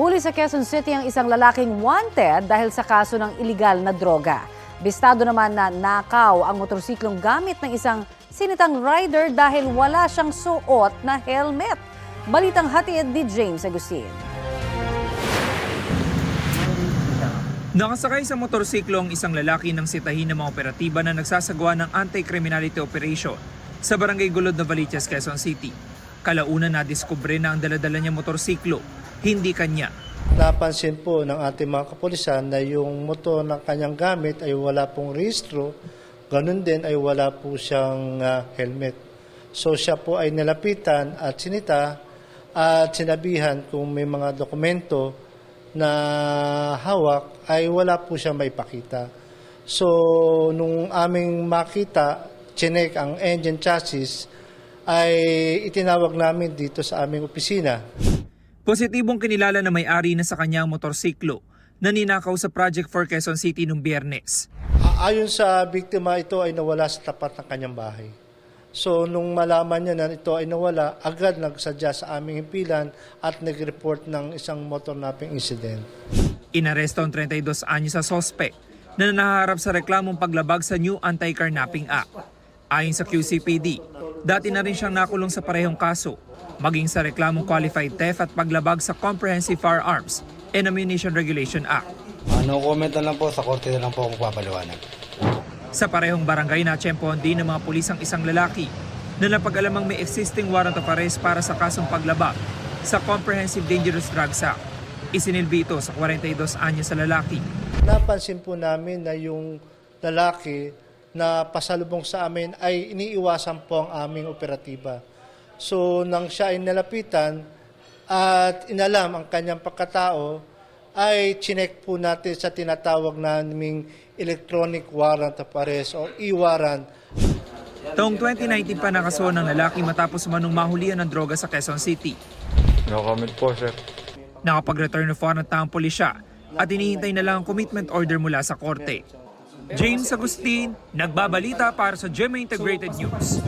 Huli sa Quezon City ang isang lalaking wanted dahil sa kaso ng iligal na droga. Bistado naman na nakaw ang motorsiklong gamit ng isang sinitang rider dahil wala siyang suot na helmet. Balitang hatid ni James Agustin. Nakasakay sa motorsiklo ang isang lalaki ng sitahin ng mga operatiba na nagsasagawa ng anti-criminality operation sa Barangay Gulod, Novaliches, Quezon City. Kalaunan na diskubre na ang daladala niya motorsiklo, hindi kanya. Napansin po ng ating mga kapulisan na yung motor ng kanyang gamit ay wala pong rehistro, ganun din ay wala po siyang helmet. So siya po ay nilapitan at sinita at sinabihan kung may mga dokumento na hawak ay wala po siya maipakita. So nung aming makita, chinek ang engine chassis, ay itinawag namin dito sa aming opisina. Positibong kinilala na may-ari na sa kanyang motorsiklo na ninakaw sa Project for Quezon City noong Biyernes. Ayon sa biktima, ito ay nawala sa tapat ng kanyang bahay. So nung malaman niya na ito ay nawala, agad nagsadya sa aming himpilan at nag-report ng isang motor napping incident. Inaresto ang 32 anyos sa sospek na nahaharap sa reklamong paglabag sa New Anti-Carnapping Act. Ayon sa QCPD, dati na rin siyang nakulong sa parehong kaso, maging sa reklamong qualified theft at paglabag sa Comprehensive Firearms and Ammunition Regulation Act. No comment na lang po, sa korte na lang po ako magpapaliwanag. Sa parehong barangay na tiyempohan din ng mga pulis ang isang lalaki na napag-alamang may existing warrant of arrest para sa kasong paglabag sa Comprehensive Dangerous Drugs Act. Isinilbi ito sa 42 anyos sa lalaki. Napansin po namin na yung lalaki na pasalubong sa amin ay iniiwasan po ang aming operatiba. So nang siya ay nalapitan at inalam ang kanyang pagkatao, ay chinek po natin sa tinatawag naming electronic warrant of arrest o e-warrant. Taong 2019 pa nakasuhan ng lalaki matapos manong mahulihan ng droga sa Quezon City. No comment po, sir. Nakapag-return of warrant na ang pulisya at hinihintay na lang ang commitment order mula sa korte. James Agustin, nagbabalita para sa GMA Integrated News.